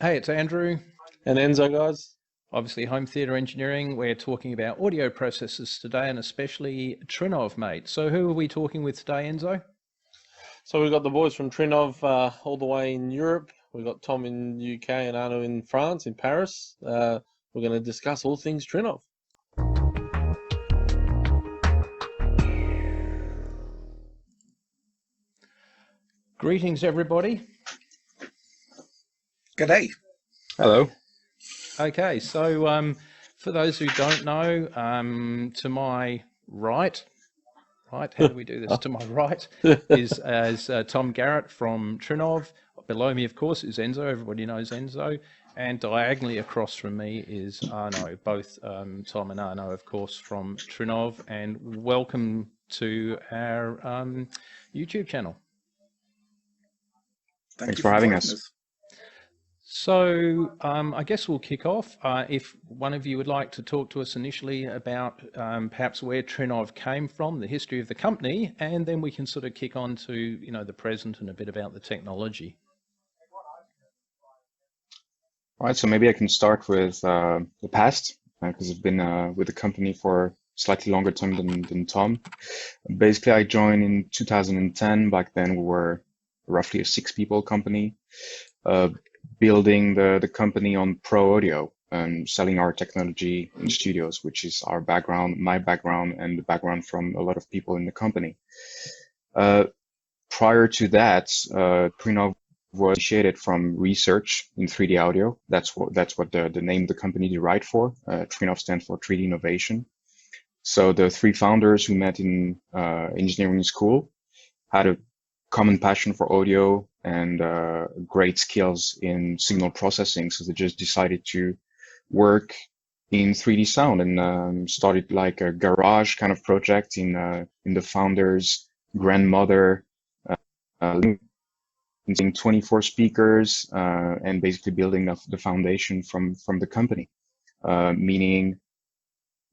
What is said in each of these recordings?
Hey, it's Andrew. And Enzo, guys. Obviously, home theatre engineering. We're talking about audio processors today, and especially Trinnov, mate. So, who are we talking with today, Enzo? So we've got the boys from Trinnov all the way in Europe. We've got Tom in UK and Arnaud in France, in Paris. We're going to discuss all things Trinnov. Greetings, everybody. G'day. Hello. Okay, so for those who don't know, to my right, how do we do this? To my right is Tom Garrett from Trinnov. Below me, of course, is Enzo. Everybody knows Enzo. And diagonally across from me is Arnaud. Both Tom and Arnaud, of course, from Trinnov. And welcome to our YouTube channel. Thanks for having us. So I guess we'll kick off. If one of you would like to talk to us initially about perhaps where Trinnov came from, the history of the company, and then we can sort of kick on to the present and a bit about the technology. All right, so maybe I can start with the past, because I've been with the company for slightly longer time than Tom. Basically, I joined in 2010. Back then, we were roughly a 6-people company, building the company on pro audio and selling our technology in studios, which is our background, my background, and the background from a lot of people in the company. Prior to that, Trinnov was initiated from research in 3D audio. That's what the name of the company derived for. Trinnov stands for 3D innovation. So the 3 founders who met in engineering school had a common passion for audio and great skills in signal processing. So they just decided to work in 3D sound and started like a garage kind of project in the founder's grandmother, using 24 speakers and basically building up the foundation from the company, meaning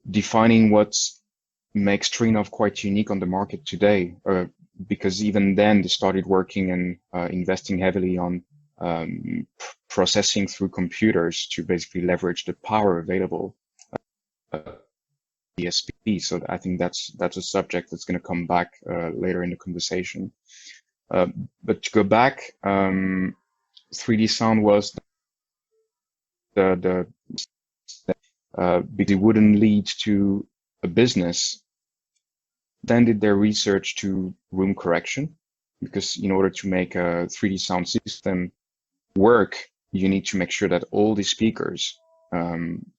defining what makes Trinnov quite unique on the market today. Because even then they started working and investing heavily on processing through computers to basically leverage the power available DSP. So I think that's a subject that's going to come back later in the conversation. But to go back, 3D sound was because it wouldn't lead to a business. Then did their research to room correction, because in order to make a 3D sound system work, you need to make sure that all the speakers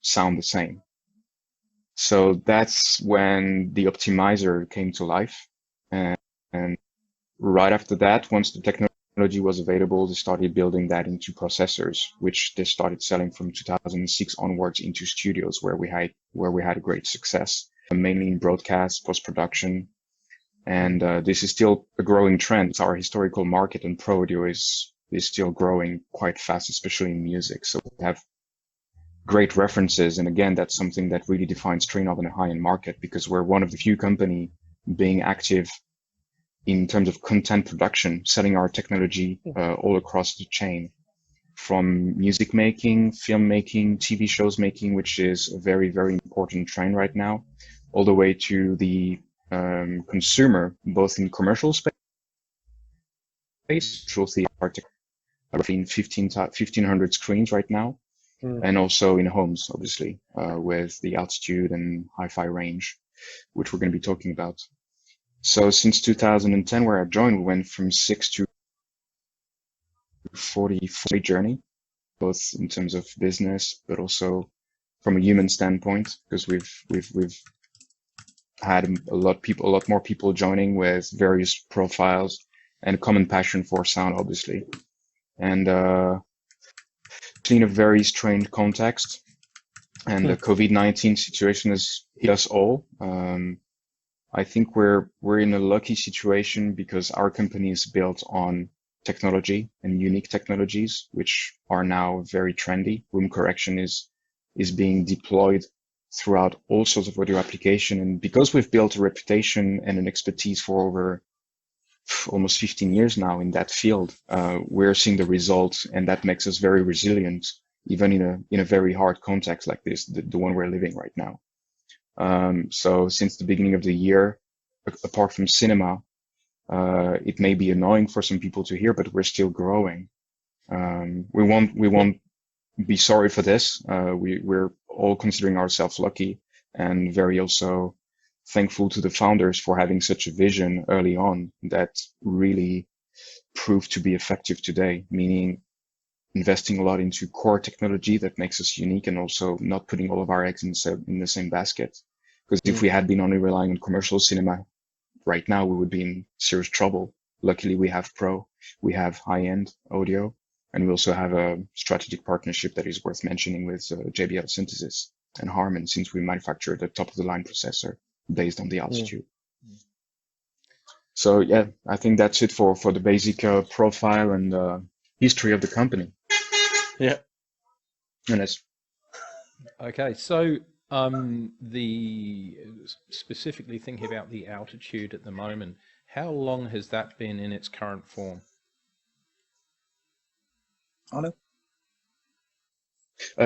sound the same. So that's when the optimizer came to life. And right after that, once the technology was available, they started building that into processors, which they started selling from 2006 onwards into studios where we had a great success. Mainly in broadcast, post-production, and this is still a growing trend. It's our historical market, and pro audio is still growing quite fast, especially in music. So we have great references, and again, that's something that really defines Trinnov in a high-end market, because we're one of the few company being active in terms of content production, selling our technology all across the chain, from music making, film making, TV shows making, which is a very, very important trend right now, all the way to the consumer, both in commercial space, roughly in 1,500 screens right now, and also in homes, obviously, with the altitude and hi-fi range, which we're going to be talking about. So since 2010, where I joined, we went from 6 to 40 journey, both in terms of business, but also from a human standpoint, because we've had a lot more people joining with various profiles and a common passion for sound, obviously. And in a very strange context, and the COVID-19 situation has hit us all. I think we're in a lucky situation because our company is built on technology and unique technologies, which are now very trendy. Room correction is being deployed throughout all sorts of audio application. And because we've built a reputation and an expertise for over almost 15 years now in that field. We're seeing the results, and that makes us very resilient, even in a very hard context like this, the one we're living right now. So since the beginning of the year, apart from cinema, it may be annoying for some people to hear, but we're still growing. We won't be sorry for this. We're all considering ourselves lucky and very also thankful to the founders for having such a vision early on that really proved to be effective today, meaning investing a lot into core technology that makes us unique and also not putting all of our eggs in the same basket. Because if we had been only relying on commercial cinema, right now we would be in serious trouble. Luckily, we have Pro, we have high-end audio, and we also have a strategic partnership that is worth mentioning with JBL Synthesis and Harman, since we manufacture the top-of-the-line processor based on the altitude. So yeah, I think that's it for the basic profile and history of the company. Yeah. And that's Okay, so the specifically thinking about the altitude at the moment, how long has that been in its current form? Arnaud?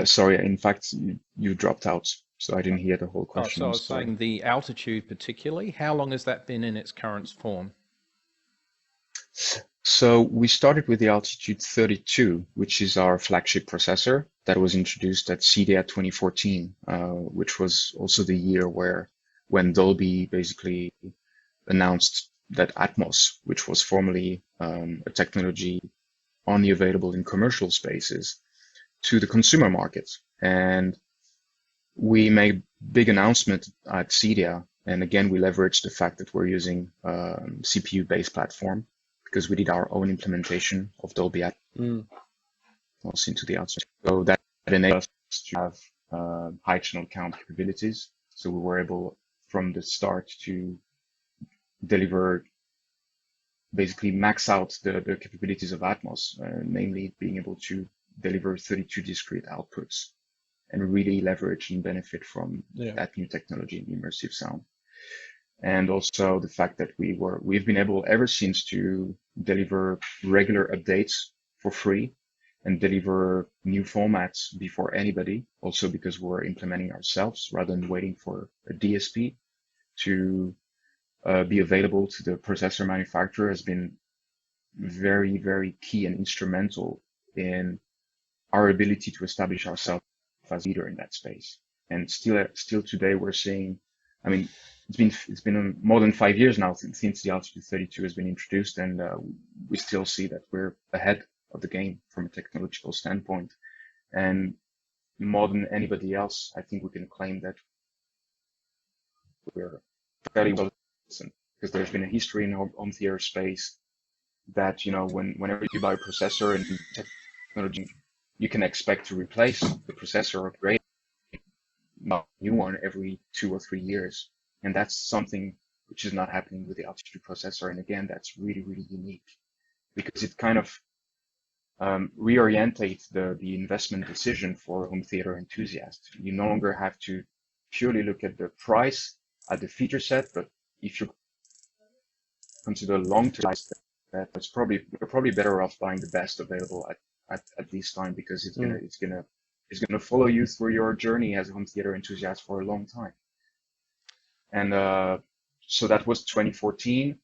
sorry, in fact, you dropped out, so I didn't hear the whole Oh, question. so I I'm was sorry. saying the altitude particularly, how long has that been in its current form? So we started with the Altitude 32, which is our flagship processor that was introduced at CEDIA 2014, which was also the year when Dolby basically announced that Atmos, which was formerly a technology only available in commercial spaces, to the consumer market. And we made big announcement at CEDIA. And again, we leveraged the fact that we're using CPU-based platform because we did our own implementation of Dolby Atmos into the outside. So that enabled us to have high channel count capabilities. So we were able from the start to deliver, basically max out the capabilities of Atmos, namely being able to deliver 32 discrete outputs and really leverage and benefit from that new technology and immersive sound. And also the fact that we've been able ever since to deliver regular updates for free and deliver new formats before anybody, also because we're implementing ourselves rather than waiting for a DSP to be available to the processor manufacturer has been very, very key and instrumental in our ability to establish ourselves as a leader in that space. And still today we're seeing, I mean, it's been more than 5 years now since the Altitude 32 has been introduced, and we still see that we're ahead of the game from a technological standpoint. And more than anybody else, I think we can claim that we're fairly well listened, because there's been a history in home theater space that, you know, whenever you buy a processor and technology, you can expect to replace the processor or upgrade a new one every 2 or 3 years. And that's something which is not happening with the Altitude processor. And again, that's really, really unique because it kind of reorientates the investment decision for a home theater enthusiast. You no longer have to purely look at the price, at the feature set, but if you consider long-term, that you're probably better off buying the best available at this time, because it's gonna follow you through your journey as a home theater enthusiast for a long time. And so that was 2014,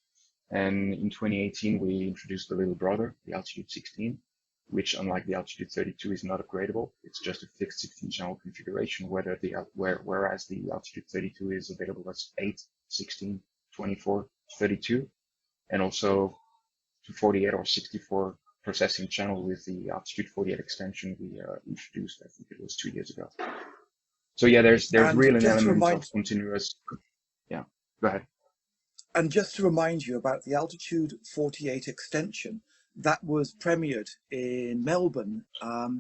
and in 2018 we introduced the little brother, the Altitude 16, which, unlike the Altitude 32, is not upgradable. It's just a fixed 16-channel configuration, whereas the Altitude 32 is available as 8, 16, 24, 32, and also to 48 or 64 processing channel with the Altitude 48 extension we introduced, I think it was 2 years ago. So yeah, there's really an element of continuous. Yeah, go ahead. And just to remind you about the Altitude 48 extension, that was premiered in Melbourne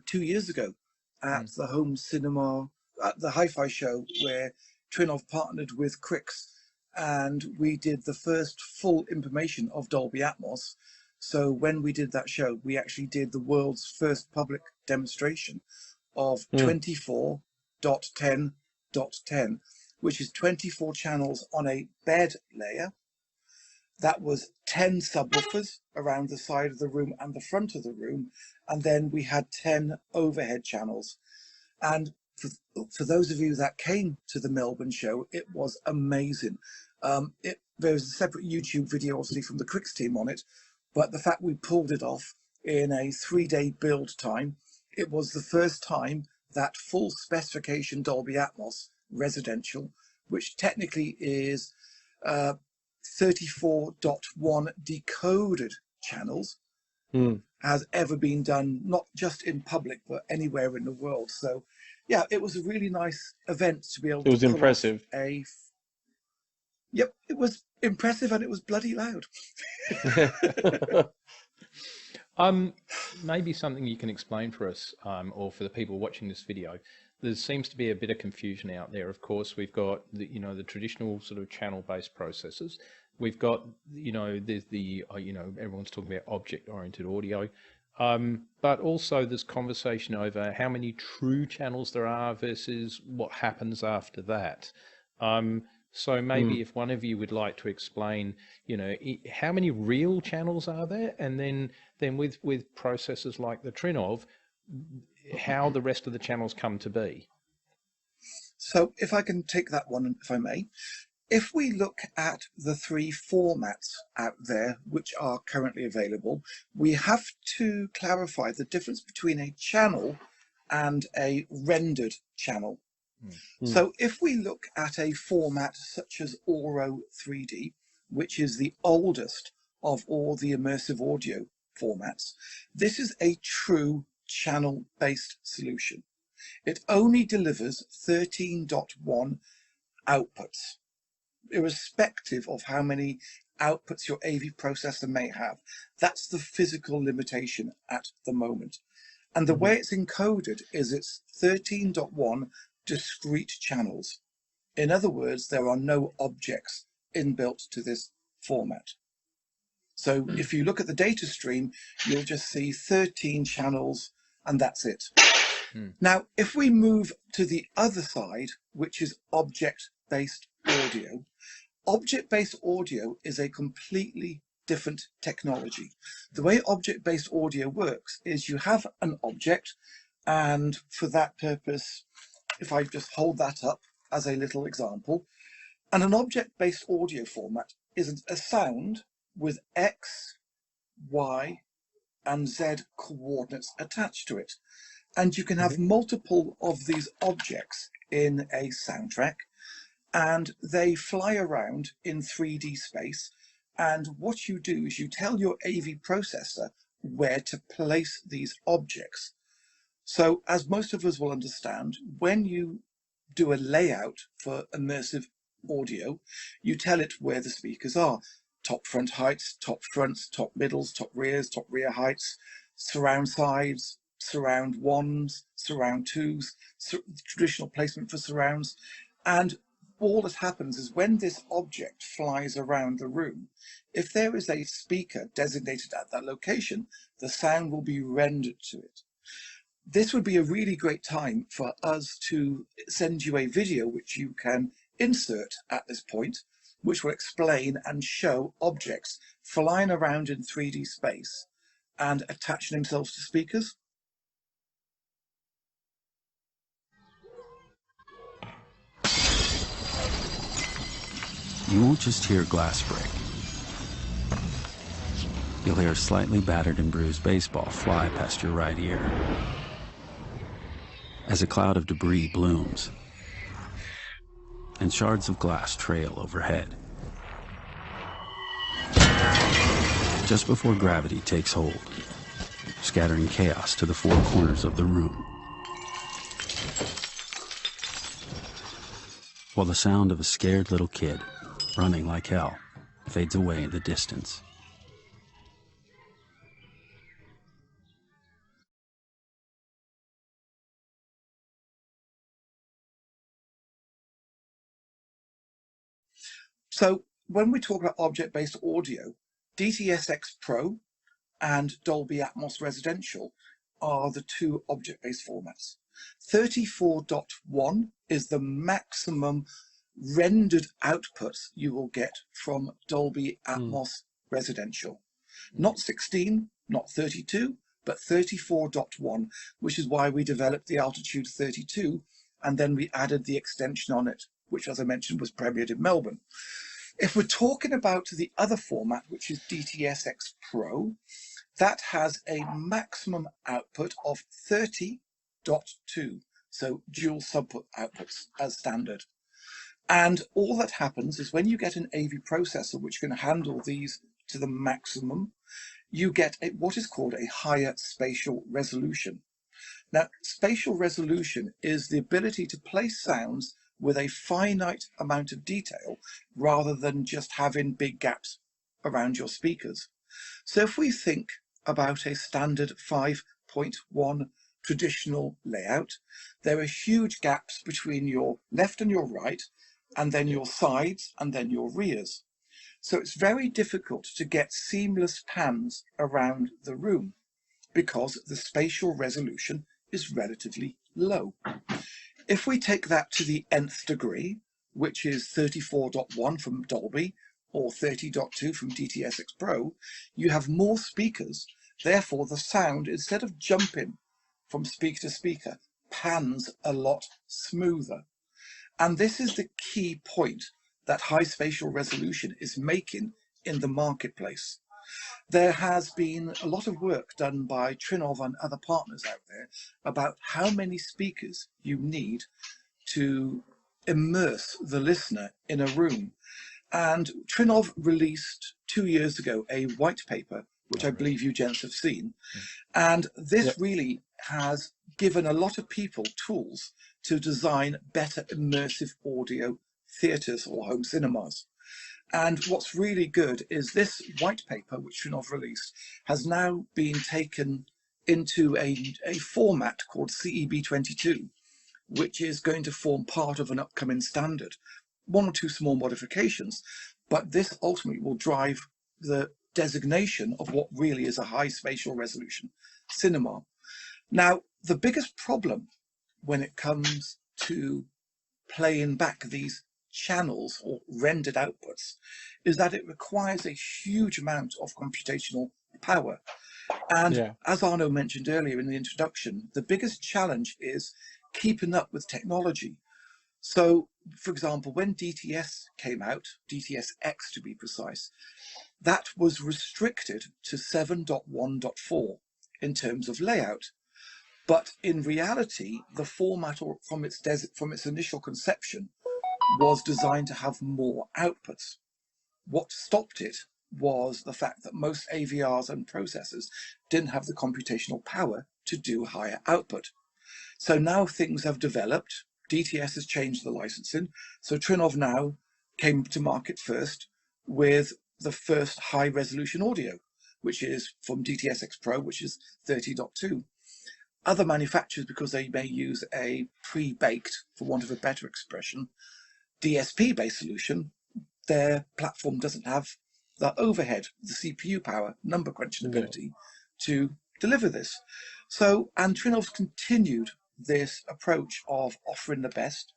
2 years ago at the home cinema, at the hi-fi show, where Trinnov partnered with Crix, and we did the first full implementation of Dolby Atmos. So when we did that show, we actually did the world's first public demonstration of 24.10.10, which is 24 channels on a bed layer. That was 10 subwoofers around the side of the room and the front of the room. And then we had 10 overhead channels. And for those of you that came to the Melbourne show, it was amazing. There's a separate YouTube video, obviously, from the Cricks team on it, but the fact we pulled it off in a 3-day build time, it was the first time that full specification Dolby Atmos residential, which technically is 34.1 decoded channels, has ever been done, not just in public, but anywhere in the world. So, yeah, it was a really nice event to be able to. It was impressive. Yep, it was impressive, and it was bloody loud. Maybe something you can explain for us, or for the people watching this video. There seems to be a bit of confusion out there. Of course, we've got the traditional sort of channel-based processors. We've got there's the everyone's talking about object-oriented audio, but also there's conversation over how many true channels there are versus what happens after that. So maybe if one of you would like to explain, how many real channels are there, and then with processors like the Trinnov, how the rest of the channels come to be. So if I can take that one, if I may. If we look at the 3 formats out there which are currently available, we have to clarify the difference between a channel and a rendered channel. So if we look at a format such as Auro 3D, which is the oldest of all the immersive audio formats, this is a true channel-based solution. It only delivers 13.1 outputs, irrespective of how many outputs your AV processor may have. That's the physical limitation at the moment. And the way it's encoded is it's 13.1 discrete channels. In other words, there are no objects inbuilt to this format. So if you look at the data stream, you'll just see 13 channels, and that's it. Now, if we move to the other side, which is object-based audio, object-based audio is a completely different technology. The way object-based audio works is you have an object, and for that purpose, if I just hold that up as a little example, and an object-based audio format is a sound with X, Y, and Z coordinates attached to it. And you can have multiple of these objects in a soundtrack, and they fly around in 3D space. And what you do is you tell your AV processor where to place these objects. So as most of us will understand, when you do a layout for immersive audio, you tell it where the speakers are. Top front heights, top fronts, top middles, top rear heights, surround sides, surround ones, surround twos, traditional placement for surrounds. And all that happens is when this object flies around the room, if there is a speaker designated at that location, the sound will be rendered to it. This would be a really great time for us to send you a video which you can insert at this point, which will explain and show objects flying around in 3D space and attaching themselves to speakers. You won't just hear glass break. You'll hear a slightly battered and bruised baseball fly past your right ear as a cloud of debris blooms and shards of glass trail overhead. Just before gravity takes hold, scattering chaos to the 4 corners of the room, while the sound of a scared little kid running like hell fades away in the distance. So when we talk about object-based audio, DTS:X Pro and Dolby Atmos Residential are the 2 object-based formats. 34.1 is the maximum rendered outputs you will get from Dolby Atmos Residential. Not 16, not 32, but 34.1, which is why we developed the Altitude 32, and then we added the extension on it, which, as I mentioned, was premiered in Melbourne. If we're talking about the other format, which is DTSX Pro, that has a maximum output of 30.2, so dual subput outputs as standard. And all that happens is when you get an AV processor which can handle these to the maximum, you get what is called a higher spatial resolution. Now, spatial resolution is the ability to place sounds with a finite amount of detail rather than just having big gaps around your speakers. So if we think about a standard 5.1 traditional layout, there are huge gaps between your left and your right, and then your sides, and then your rears. So it's very difficult to get seamless pans around the room because the spatial resolution is relatively low. If we take that to the nth degree, which is 34.1 from Dolby or 30.2 from DTSX Pro, you have more speakers. Therefore, the sound, instead of jumping from speaker to speaker, pans a lot smoother. And this is the key point that high spatial resolution is making in the marketplace. There has been a lot of work done by Trinnov and other partners out there about how many speakers you need to immerse the listener in a room. And Trinnov released 2 years ago a white paper, which I believe you gents have seen. And this really has given a lot of people tools to design better immersive audio theatres or home cinemas. And what's really good is this white paper, which Trinnov released, has now been taken into a format called CEB22, which is going to form part of an upcoming standard. 1 or 2 small modifications, but this ultimately will drive the designation of what really is a high spatial resolution cinema. Now, the biggest problem when it comes to playing back these channels or rendered outputs is that it requires a huge amount of computational power. And as Arnaud mentioned earlier in the introduction, the biggest challenge is keeping up with technology. So, for example, when DTS came out, DTSX to be precise, that was restricted to 7.1.4 in terms of layout. But in reality, the format from its initial conception was designed to have more outputs. What stopped it was the fact that most AVRs and processors didn't have the computational power to do higher output. So now things have developed. DTS has changed the licensing. So Trinnov now came to market first with the first high resolution audio, which is from DTSX Pro, which is 30.2. Other manufacturers, because they may use a pre-baked, for want of a better expression, DSP-based solution, their platform doesn't have the overhead, the CPU power, number crunching ability to deliver this. So, and Trinnov's continued this approach of offering the best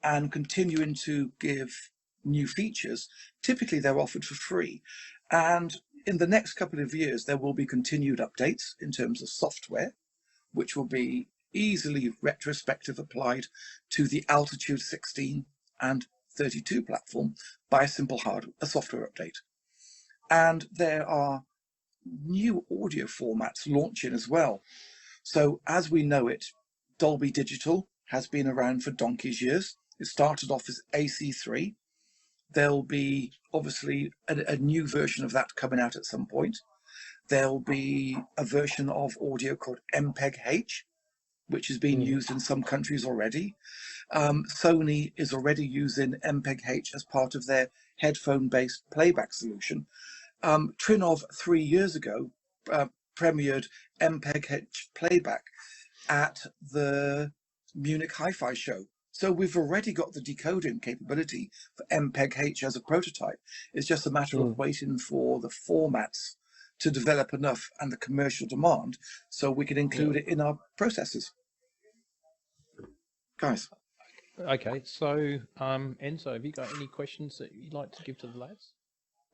and continuing to give new features. Typically they're offered for free. And in the next couple of years, there will be continued updates in terms of software, which will be easily retrospective applied to the Altitude 16 and 32 platform by a simple software update. And there are new audio formats launching as well. So as we know it, Dolby Digital has been around for donkey's years. It started off as AC3. There'll be obviously a new version of that coming out at some point. There'll be a version of audio called MPEG-H, which is being used in some countries already. Sony is already using MPEG-H as part of their headphone-based playback solution. Trinnov 3 years ago premiered MPEG-H playback at the Munich Hi-Fi show. So we've already got the decoding capability for MPEG-H as a prototype. It's just a matter of waiting for the formats to develop enough and the commercial demand so we can include it in our processors. Guys. Okay, so Enzo, have you got any questions that you'd like to give to the lads?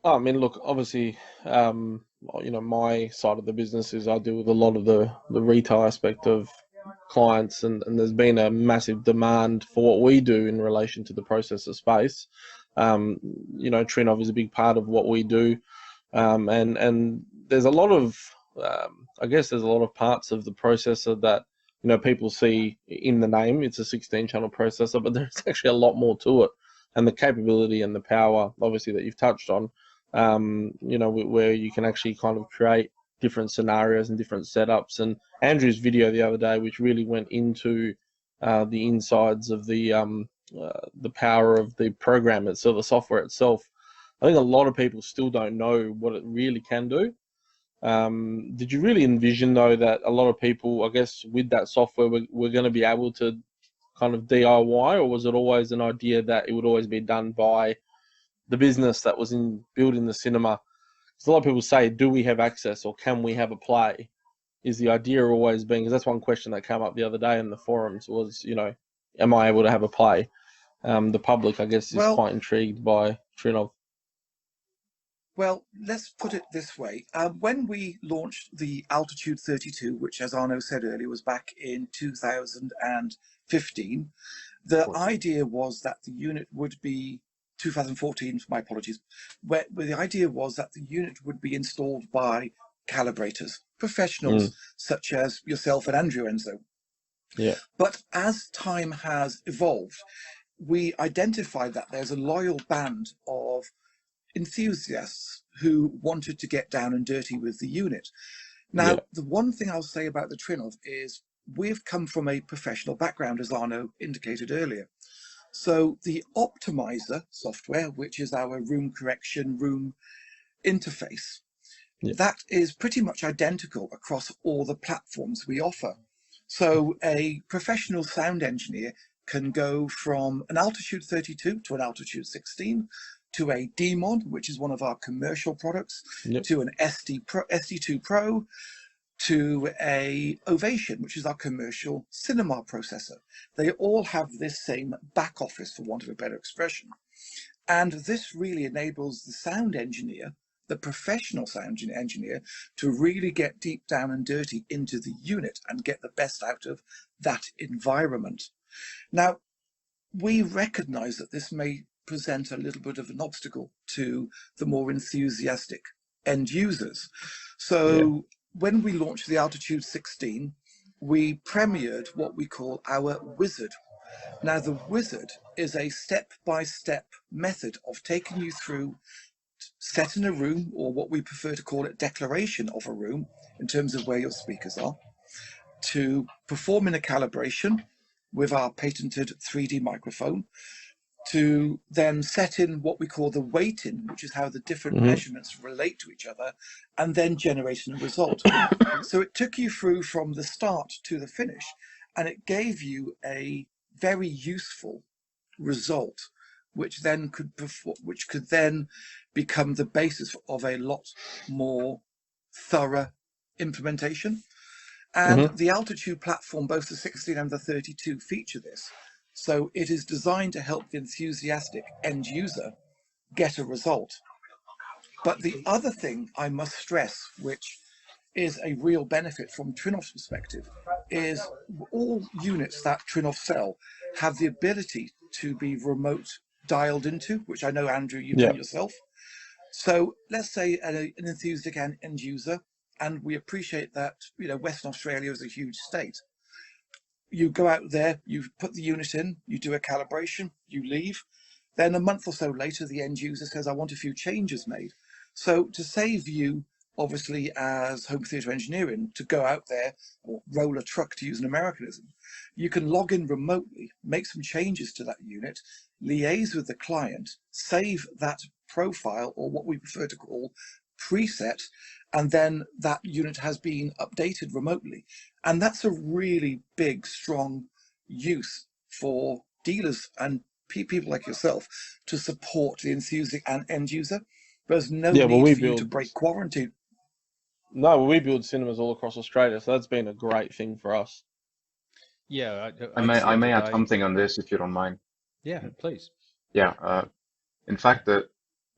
I mean, look, obviously, my side of the business is I deal with a lot of the retail aspect of clients, and there's been a massive demand for what we do in relation to the processor space. Trinnov is a big part of what we do, and there's a lot of, I guess, there's a lot of parts of the processor that people see in the name. It's a 16-channel processor, but there's actually a lot more to it, and the capability and the power, obviously, that you've touched on. Where you can actually kind of create different scenarios and different setups. And Andrew's video the other day, which really went into the insides of the power of the program itself, the software itself. I think a lot of people still don't know what it really can do. Did you really envision, though, that a lot of people, I guess, with that software, were going to be able to kind of DIY, or was it always an idea that it would always be done by the business that was in building the cinema? Because a lot of people say, do we have access, or can we have a play? Is the idea always being, because that's one question that came up the other day in the forums, was, am I able to have a play? The public, I guess, is quite intrigued by Trinnov. Well, let's put it this way. When we launched the Altitude 32, which, as Arnaud said earlier, was back in 2015, the idea was that the unit would be 2014, my apologies, where the idea was that the unit would be installed by calibrators, professionals such as yourself and Andrew, Enzo. Yeah. But as time has evolved, we identified that there's a loyal band of enthusiasts who wanted to get down and dirty with the unit. Now, the one thing I'll say about the Trinnov is we've come from a professional background, as Arnaud indicated earlier. So the optimizer software, which is our room correction, room interface, that is pretty much identical across all the platforms we offer. So a professional sound engineer can go from an Altitude 32 to an Altitude 16, to a Demon, which is one of our commercial products, to an SD2 Pro, to a Ovation, which is our commercial cinema processor. They all have this same back office, for want of a better expression. And this really enables the sound engineer, the professional sound engineer, to really get deep down and dirty into the unit and get the best out of that environment. Now, we recognize that this may present a little bit of an obstacle to the more enthusiastic end users. So when we launched the Altitude 16, we premiered what we call our Wizard. Now, the Wizard is a step-by-step method of taking you through setting a room, or what we prefer to call it, declaration of a room in terms of where your speakers are, to performing a calibration with our patented 3D microphone, to then set in what we call the weighting, which is how the different measurements relate to each other, and then generating a result. So it took you through from the start to the finish, and it gave you a very useful result, which then could then become the basis of a lot more thorough implementation. And the Altitude platform, both the 16 and the 32, feature this. So it is designed to help the enthusiastic end user get a result. But the other thing I must stress, which is a real benefit from Trinnov's perspective, is all units that Trinnov sell have the ability to be remote dialed into, which I know, Andrew, you've done yourself. So let's say an enthusiastic end user, and we appreciate that, Western Australia is a huge state. You go out there, you put the unit in, you do a calibration, you leave. Then a month or so later, the end user says, I want a few changes made. So to save you, obviously, as home theatre engineering, to go out there or roll a truck, to use an Americanism, you can log in remotely, make some changes to that unit, liaise with the client, save that profile, or what we prefer to call preset, and then that unit has been updated remotely. And that's a really big, strong use for dealers and people like yourself to support the enthusiast and end user. There's no need for you to break quarantine. No, we build cinemas all across Australia, so that's been a great thing for us. Yeah, I I may just the I may other add day. something on this if you don't mind. Yeah, please. Yeah. In fact,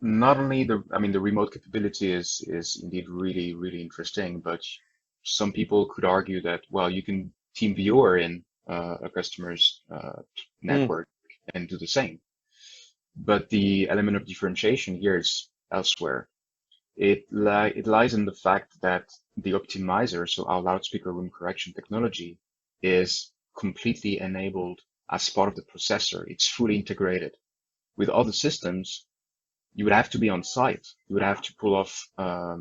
not only the remote capability is indeed really interesting, but some people could argue that, well, you can team viewer in a customer's network and do the same. But the element of differentiation here is elsewhere. It lies in the fact that the optimizer, so our loudspeaker room correction technology, is completely enabled as part of the processor. It's fully integrated. With other systems, you would have to be on site. You would have to pull off a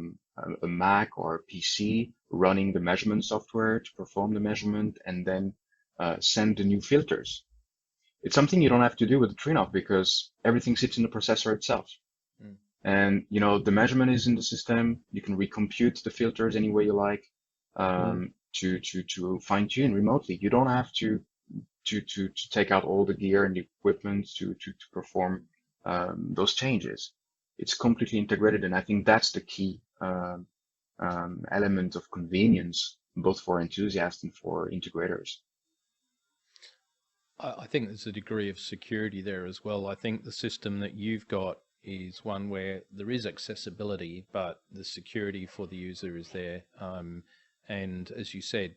Mac or a PC running the measurement software to perform the measurement and then send the new filters. It's something you don't have to do with the Trinnov because everything sits in the processor itself. Mm. And the measurement is in the system. You can recompute the filters any way you like to fine tune remotely. You don't have to take out all the gear and the equipment to perform those changes. It's completely integrated, and I think that's the key element of convenience, both for enthusiasts and for integrators. I think there's a degree of security there as well. I think the system that you've got is one where there is accessibility, but the security for the user is there. And as you said,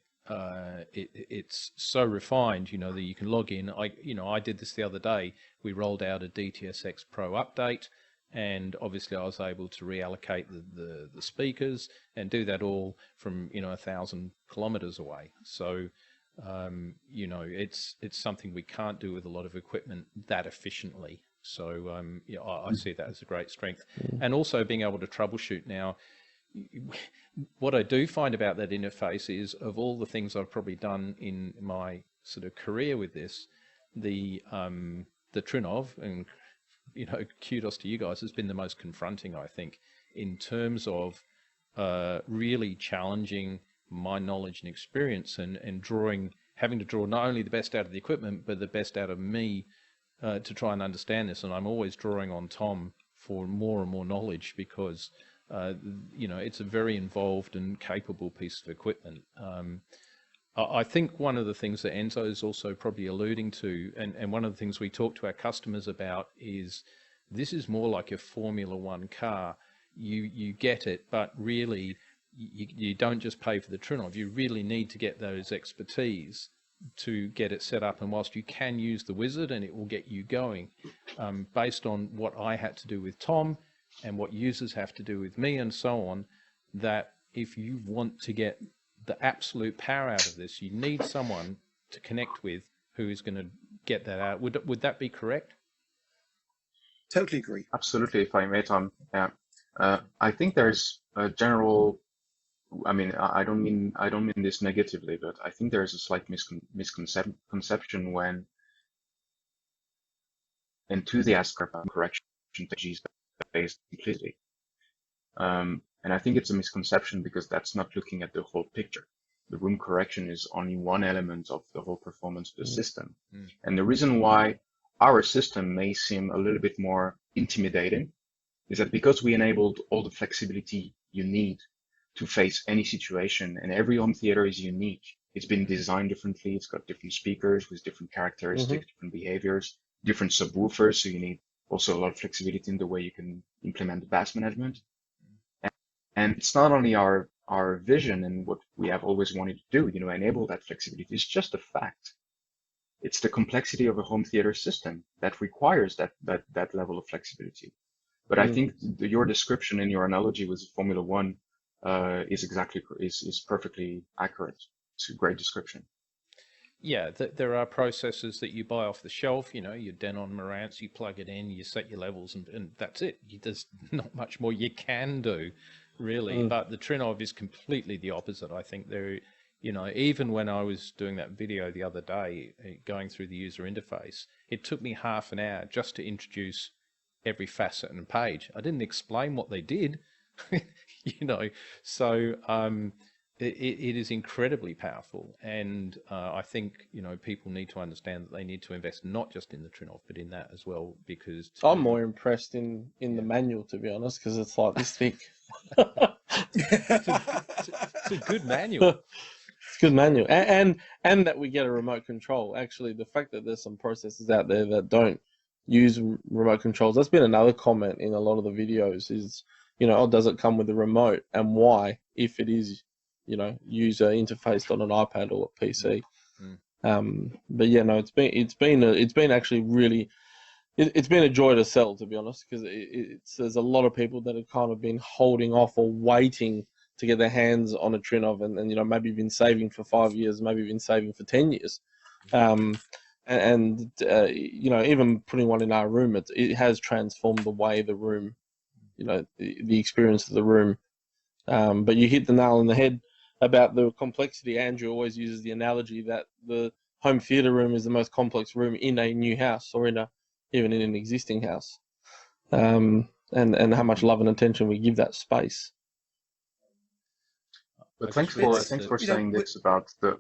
it's so refined, that you can log in. I did this the other day. We rolled out a DTSX Pro update, and obviously I was able to reallocate the speakers and do that all from 1,000 kilometers away. So it's something we can't do with a lot of equipment that efficiently. So I see that as a great strength, and also being able to troubleshoot. Now, what I do find about that interface is, of all the things I've probably done in my sort of career with this, the Trinnov, and kudos to you guys, has been the most confronting, I think, in terms of really challenging my knowledge and experience, and having to draw not only the best out of the equipment, but the best out of me to try and understand this. And I'm always drawing on Tom for more and more knowledge because, it's a very involved and capable piece of equipment. I think one of the things that Enzo is also probably alluding to, and one of the things we talk to our customers about, is this is more like a Formula One car. You get it, but really, you don't just pay for the Trinnov. You really need to get those expertise to get it set up. And whilst you can use the wizard and it will get you going, based on what I had to do with Tom and what users have to do with me and so on, that if you want to get the absolute power out of this, you need someone to connect with who is going to get that out. Would that be correct? Totally agree. Absolutely, if I may, Tom. Yeah. I think there's a general, I don't mean this negatively, but I think there's a slight misconception when enthusiasts are about correction technologies based completely. And I think it's a misconception because that's not looking at the whole picture. The room correction is only one element of the whole performance of the system. And the reason why our system may seem a little bit more intimidating is that because we enabled all the flexibility you need to face any situation, and every home theater is unique. It's been designed differently. It's got different speakers with different characteristics, different behaviors, different subwoofers. So you need also a lot of flexibility in the way you can implement the bass management. And it's not only our vision and what we have always wanted to do, enable that flexibility. It's just a fact. It's the complexity of a home theater system that requires that level of flexibility. But I think your description and your analogy with Formula One is perfectly accurate. It's a great description. Yeah, there are processors that you buy off the shelf, your Denon Marantz, you plug it in, you set your levels, and that's it. There's not much more you can do, really. But the Trinnov is completely the opposite. I think even when I was doing that video the other day, going through the user interface, it took me half an hour just to introduce every facet and page. I didn't explain what they did, so it is incredibly powerful. And I think, people need to understand that they need to invest not just in the Trinnov, but in that as well, because I'm more impressed in the manual, to be honest, because it's like this thick. It's a good manual. It's good manual, and that we get a remote control. Actually, the fact that there's some processors out there that don't use remote controls, that's been another comment in a lot of the videos. Is, you know, oh, does it come with a remote, and why? If it is, you know, user interfaced on an iPad or a PC. But yeah, no, it's been actually really. It's been a joy to sell, to be honest, because there's a lot of people that have kind of been holding off or waiting to get their hands on a Trinnov, and you know, maybe been saving for 5 years, maybe been saving for 10 years, you know, even putting one in our room, it has transformed the way the room, you know, the experience of the room. But you hit the nail on the head about the complexity. Andrew always uses the analogy that the home theater room is the most complex room in a new house, or even in an existing house, and how much love and attention we give that space. But thanks for saying this about the.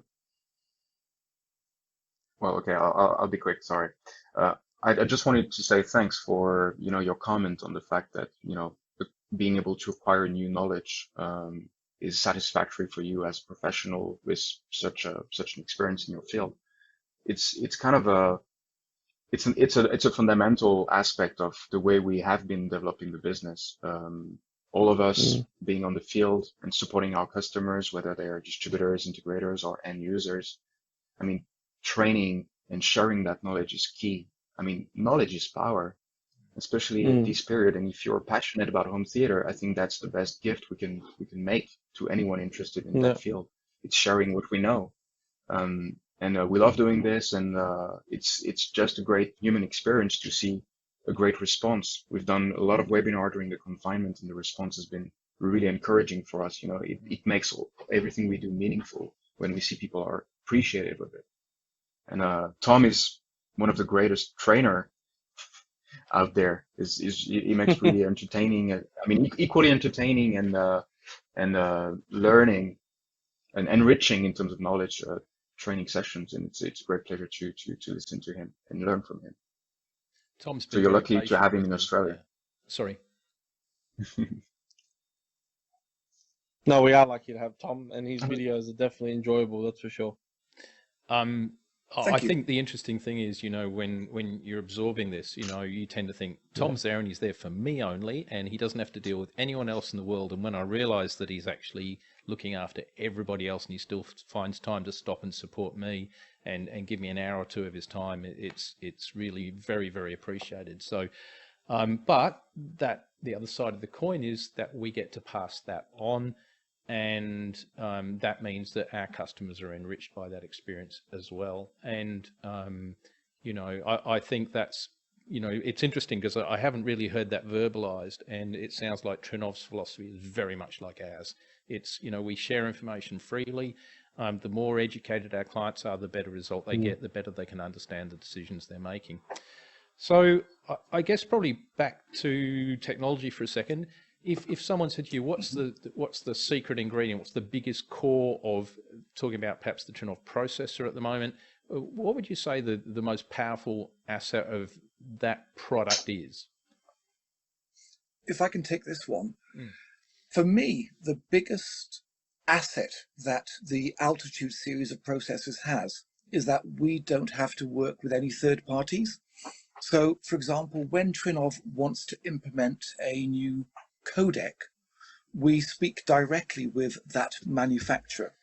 Well, okay, I'll be quick. Sorry, I just wanted to say thanks for, you know, your comment on the fact that, you know, being able to acquire new knowledge is satisfactory for you as a professional with such an experience in your field. It's kind of it's a fundamental aspect of the way we have been developing the business. All of us being on the field and supporting our customers, whether they are distributors, integrators, or end users. I mean, training and sharing that knowledge is key. I mean, knowledge is power, especially in this period. And if you're passionate about home theater, I think that's the best gift we can make to anyone interested in that field. It's sharing what we know. And we love doing this, and it's just a great human experience to see a great response. We've done a lot of webinar during the confinement, and the response has been really encouraging for us. You know, it makes everything we do meaningful when we see people are appreciative of it. And Tom is one of the greatest trainer out there. He makes really entertaining. I mean, equally entertaining and learning and enriching in terms of knowledge training sessions, and it's a great pleasure to listen to him and learn from him. Tom's been so you're very lucky to have him in Australia. Sorry. No, we are lucky to have Tom, and his videos are definitely enjoyable. That's for sure. I think the interesting thing is, you know, when you're absorbing this, you know, you tend to think Tom's there and he's there for me only, and he doesn't have to deal with anyone else in the world. And when I realized that he's actually looking after everybody else, and he still finds time to stop and support me and give me an hour or two of his time, it's really very, very appreciated. So, but that the other side of the coin is that we get to pass that on. And that means that our customers are enriched by that experience as well. And, you know, I think that's, you know, it's interesting because I haven't really heard that verbalized, and it sounds like Trinnov's philosophy is very much like ours. It's, you know, we share information freely. The more educated our clients are, the better result they get, the better they can understand the decisions they're making. So I guess probably back to technology for a second. If someone said to you, what's the secret ingredient, what's the biggest core of talking about perhaps the Trinnov processor at the moment, what would you say the most powerful asset of that product is? If I can take this one, for me, the biggest asset that the Altitude series of processors has is that we don't have to work with any third parties. So, for example, when Trinnov wants to implement a new codec, we speak directly with that manufacturer.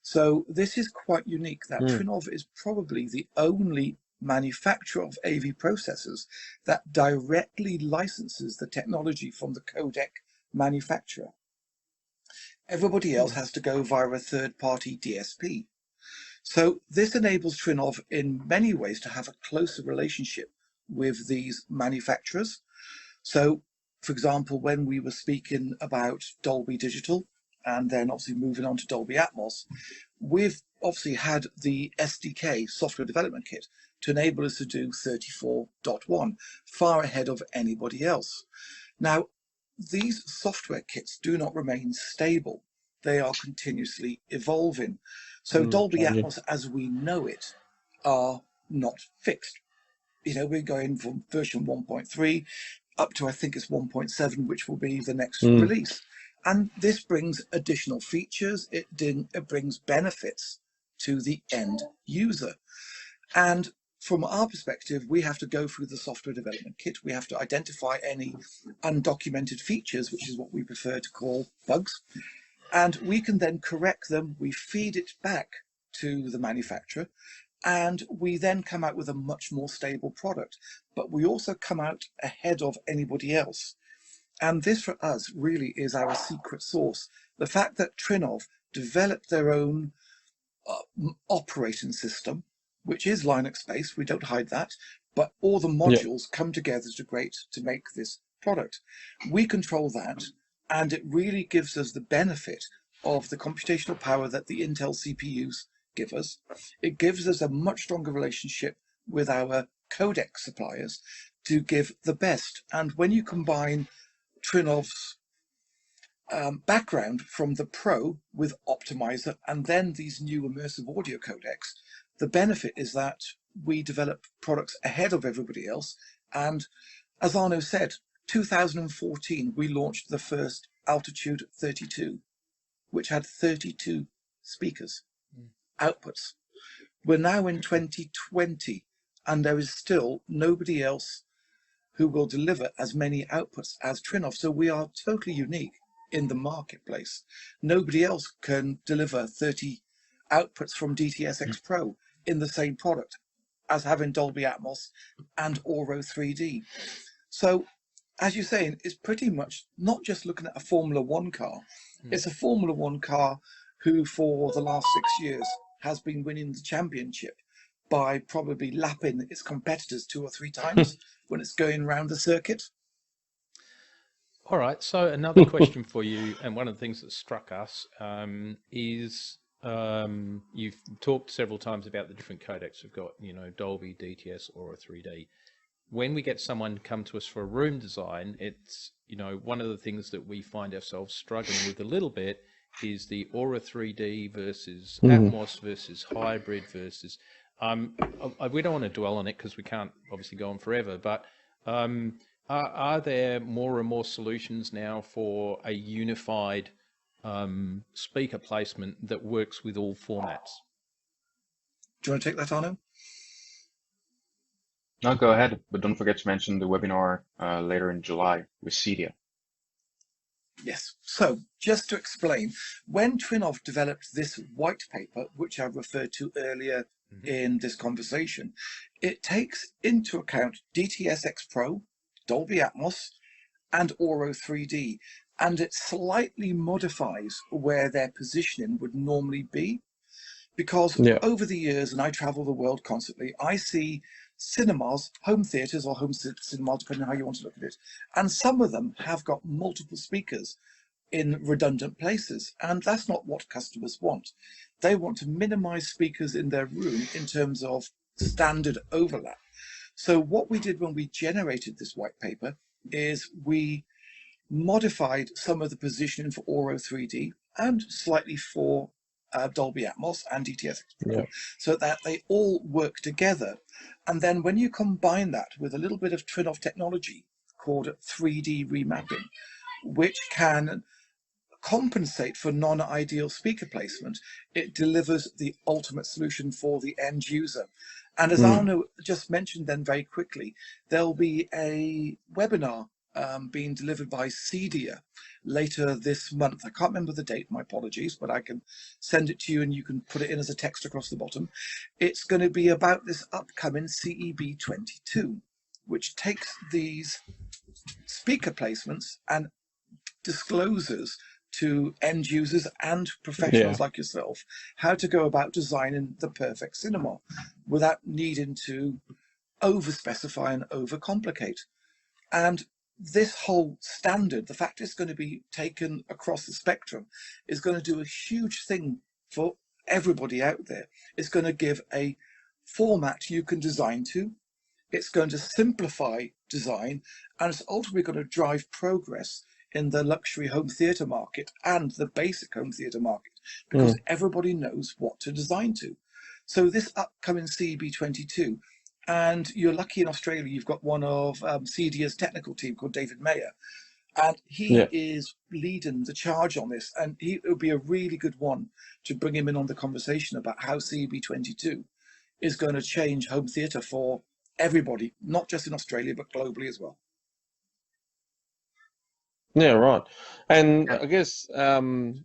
So this is quite unique, that Trinnov is probably the only manufacturer of AV processors that directly licenses the technology from the codec manufacturer. Everybody else has to go via a third-party DSP. So this enables Trinnov in many ways to have a closer relationship with these manufacturers. So, for example, when we were speaking about Dolby Digital and then obviously moving on to Dolby Atmos, we've obviously had the SDK, Software Development Kit, to enable us to do 34.1, far ahead of anybody else. Now, these software kits do not remain stable. They are continuously evolving. So Dolby Atmos, as we know it, are not fixed. You know, we're going from version 1.3 up to, I think it's 1.7, which will be the next release. And this brings additional features. It brings benefits to the end user. And from our perspective, we have to go through the software development kit. We have to identify any undocumented features, which is what we prefer to call bugs. And we can then correct them. We feed it back to the manufacturer, and we then come out with a much more stable product. But we also come out ahead of anybody else. And this for us really is our secret sauce. The fact that Trinnov developed their own operating system, which is Linux based, we don't hide that, but all the modules come together to make this product. We control that, and it really gives us the benefit of the computational power that the Intel CPUs give us. It gives us a much stronger relationship with our codec suppliers to give the best. And when you combine Trinnov's background from the Pro with Optimizer and then these new immersive audio codecs, the benefit is that we develop products ahead of everybody else. And as Arnaud said, 2014, we launched the first Altitude 32, which had 32 speakers, outputs. We're now in 2020, and there is still nobody else who will deliver as many outputs as Trinnov. So we are totally unique in the marketplace. Nobody else can deliver 30 outputs from DTS:X Pro in the same product as having Dolby Atmos and Auro 3D. So as you're saying, it's pretty much not just looking at a Formula One car. It's a Formula One car who for the last 6 years has been winning the championship by probably lapping its competitors 2 or 3 times when it's going around the circuit. All right, so another question for you, and one of the things that struck us is you've talked several times about the different codecs we've got, you know, Dolby, DTS, Auro 3D. When we get someone come to us for a room design, it's, you know, one of the things that we find ourselves struggling with a little bit is the Auro 3D versus Atmos versus hybrid versus, we don't want to dwell on it because we can't obviously go on forever, but are there more and more solutions now for a unified speaker placement that works with all formats? Do you want to take that, Arnaud? No, go ahead, but don't forget to mention the webinar later in July with Cedia. Yes. So just to explain, when Trinnov developed this white paper, which I referred to earlier in this conversation, it takes into account DTS:X Pro, Dolby Atmos, and Auro 3D, and it slightly modifies where their positioning would normally be. Because over the years, and I travel the world constantly, I see cinemas, home theatres or home cinemas, depending on how you want to look at it, and some of them have got multiple speakers in redundant places, and that's not what customers want. They want to minimize speakers in their room in terms of standard overlap. So what we did when we generated this white paper is we modified some of the positioning for Auro 3D and slightly for Dolby Atmos and DTS:X Pro, so that they all work together. And then when you combine that with a little bit of Trinnov technology called 3D remapping, which can compensate for non-ideal speaker placement, it delivers the ultimate solution for the end user. And as Arnaud just mentioned then very quickly, there'll be a webinar being delivered by Cedia later this month. I can't remember the date, my apologies, but I can send it to you and you can put it in as a text across the bottom. It's going to be about this upcoming CEB 22, which takes these speaker placements and discloses to end users and professionals like yourself how to go about designing the perfect cinema without needing to over-specify and over-complicate. And this whole standard, the fact it's going to be taken across the spectrum, is going to do a huge thing for everybody out there. It's going to give a format you can design to. It's going to simplify design, and it's ultimately going to drive progress in the luxury home theatre market and the basic home theatre market, because everybody knows what to design to. So this upcoming CEB 22, and you're lucky in Australia, you've got one of Cedia's technical team called David Mayer. And he Yeah. is leading the charge on this, and it would be a really good one to bring him in on the conversation about how CB22 is going to change home theatre for everybody, not just in Australia, but globally as well. Yeah, right. And I guess, I mean,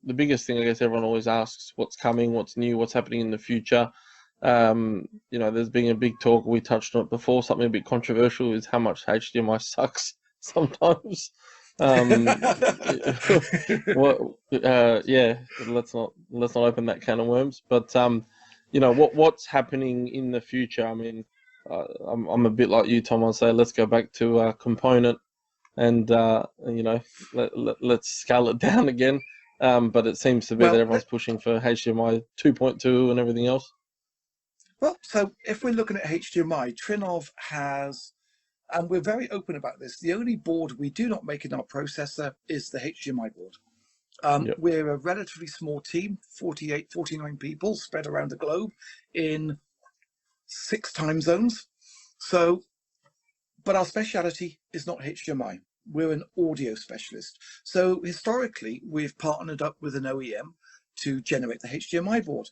the biggest thing I guess everyone always asks, what's coming, what's new, what's happening in the future. You know, there's been a big talk, we touched on it before, something a bit controversial is how much HDMI sucks sometimes. What, yeah, let's not open that can of worms. But you know, what's happening in the future? I mean, I'm a bit like you, Tom. I'll say let's go back to component and you know, let's scale it down again. But it seems to be that everyone's pushing for HDMI 2.2 and everything else. Well, so if we're looking at HDMI, Trinnov has, and we're very open about this, the only board we do not make in our processor is the HDMI board. Yep. We're a relatively small team, 48, 49 people spread around the globe in 6 time zones. So, but our speciality is not HDMI. We're an audio specialist. So historically, we've partnered up with an OEM to generate the HDMI board.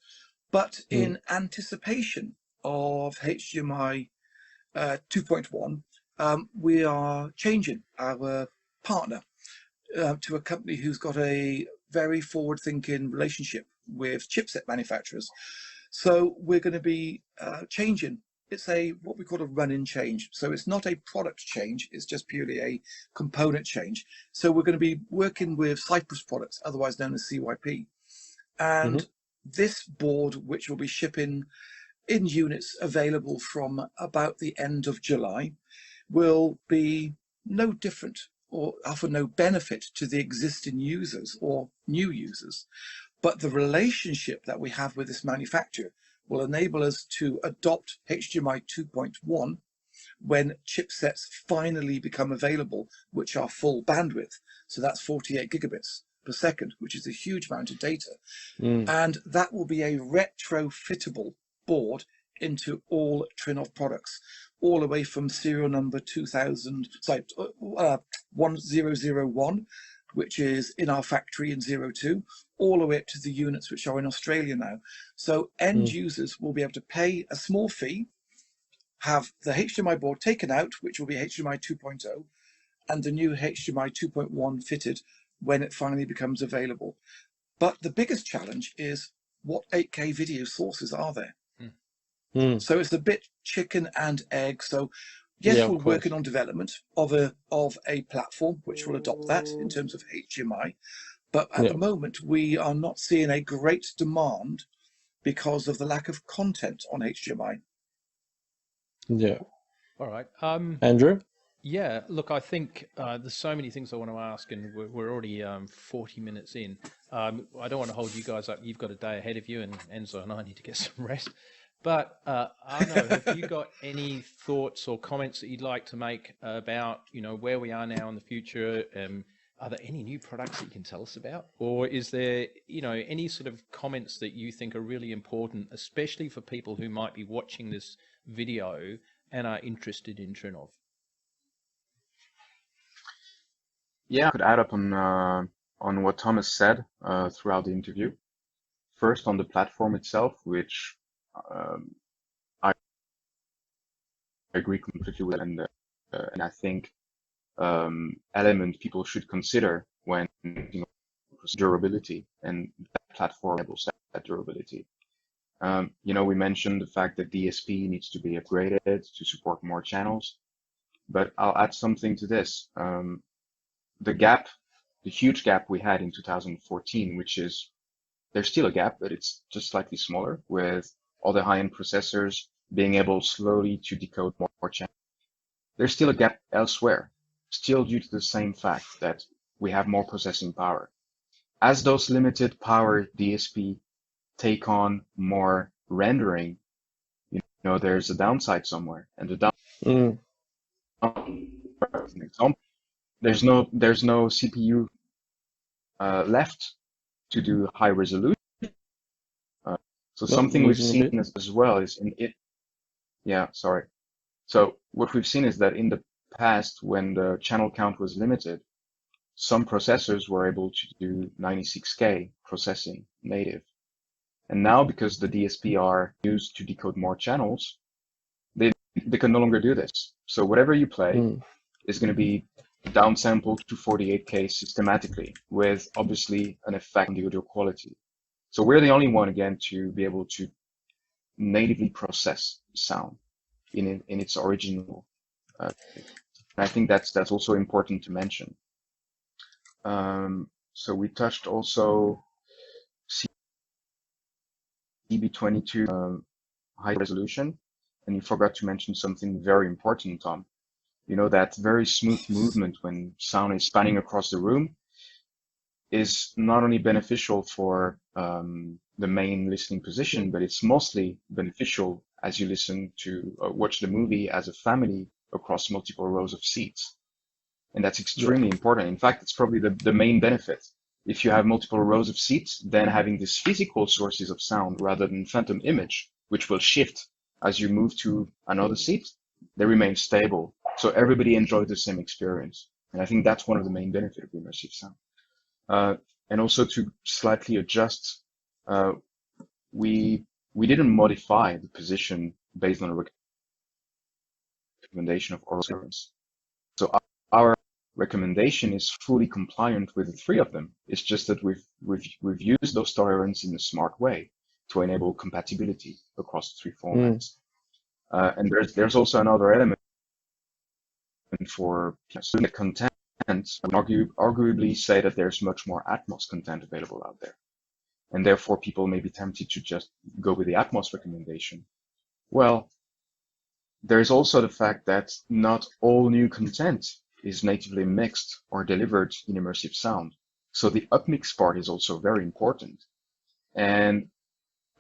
But in anticipation of HDMI 2.1, we are changing our partner to a company who's got a very forward-thinking relationship with chipset manufacturers. So we're going to be changing. It's what we call a run-in change. So it's not a product change, it's just purely a component change. So we're going to be working with Cypress products, otherwise known as CYP. And this board, which will be shipping in units available from about the end of July, will be no different or offer no benefit to the existing users or new users. But the relationship that we have with this manufacturer will enable us to adopt HDMI 2.1 when chipsets finally become available, which are full bandwidth. So that's 48 gigabits per second, which is a huge amount of data. And that will be a retrofittable board into all Trinnov products, all the way from serial number 1001, which is in our factory in 02, all the way up to the units which are in Australia now. So end users will be able to pay a small fee, have the HDMI board taken out, which will be HDMI 2.0, and the new HDMI 2.1 fitted when it finally becomes available. But the biggest challenge is what 8K video sources are there? So it's a bit chicken and egg. So yes, we're working on development of a platform which will adopt that in terms of HDMI. But at the moment, we are not seeing a great demand because of the lack of content on HDMI. Yeah. All right. Andrew? Yeah, look, I think there's so many things I want to ask, and we're already 40 minutes in. I don't want to hold you guys up. You've got a day ahead of you, and Enzo and I need to get some rest. But Arnaud, have you got any thoughts or comments that you'd like to make about, you know, where we are now in the future? Are there any new products that you can tell us about? Or is there, you know, any sort of comments that you think are really important, especially for people who might be watching this video and are interested in Trinnov? Yeah, I could add up on what Thomas said throughout the interview. First, on the platform itself, which I agree completely with, and I think element people should consider when, you know, durability, and that platform enables that durability. You know, we mentioned the fact that DSP needs to be upgraded to support more channels, but I'll add something to this. The huge gap we had in 2014, which is, there's still a gap, but it's just slightly smaller, with all the high-end processors being able slowly to decode more channels. There's still a gap elsewhere, still due to the same fact that we have more processing power. As those limited power DSP take on more rendering, you know, there's a downside somewhere, and the downside, as an example, there's no CPU left to do high resolution. So something we've seen as well is in it. Yeah, sorry. So what we've seen is that in the past, when the channel count was limited, some processors were able to do 96K processing native. And now, because the DSP are used to decode more channels, they can no longer do this. So whatever you play is going to be downsampled to 48K systematically, with obviously an effect on the audio quality. So we're the only one, again, to be able to natively process sound in its original. I think that's also important to mention. So we touched also CB22 high resolution, and you forgot to mention something very important, Tom. You know, that very smooth movement when sound is spanning across the room is not only beneficial for the main listening position, but it's mostly beneficial as you listen to watch the movie as a family across multiple rows of seats. And that's extremely important. In fact, it's probably the main benefit. If you have multiple rows of seats, then having these physical sources of sound rather than phantom image, which will shift as you move to another seat, they remain stable. So everybody enjoys the same experience. And I think that's one of the main benefits of immersive sound. And also to slightly adjust, we didn't modify the position based on a recommendation of oral experience. So our recommendation is fully compliant with the three of them. It's just that we've used those tolerances in a smart way to enable compatibility across the three formats. And there's also another element for the content. I would arguably say that there's much more Atmos content available out there, and therefore people may be tempted to just go with the Atmos recommendation. Well, there's also the fact that not all new content is natively mixed or delivered in immersive sound. So the upmix part is also very important. And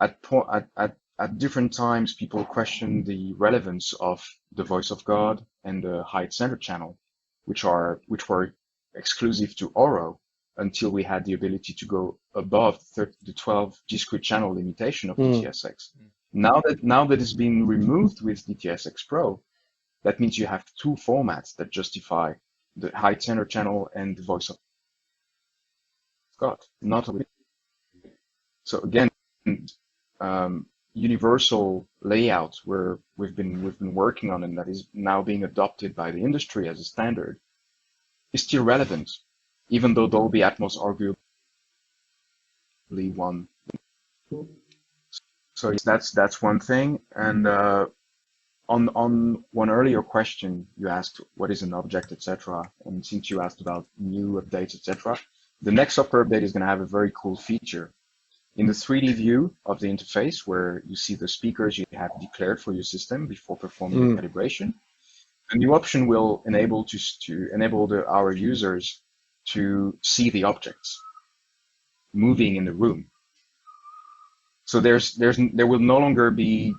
at different times, people question the relevance of the voice of God and the height center channel, which were exclusive to Oro until we had the ability to go above the 12 discrete channel limitation of DTSX. Now that it's been removed with DTSX Pro, that means you have two formats that justify the height center channel and the voice of God. Not a so again, universal layout where we've been working on, and that is now being adopted by the industry as a standard, is still relevant, even though Dolby Atmos arguably won. So that's one thing. And on one earlier question, you asked what is an object, etc. And since you asked about new updates, etc., the next software update is going to have a very cool feature. In the 3D view of the interface, where you see the speakers you have declared for your system before performing the calibration, a new option will enable our users to see the objects moving in the room. So there will no longer be,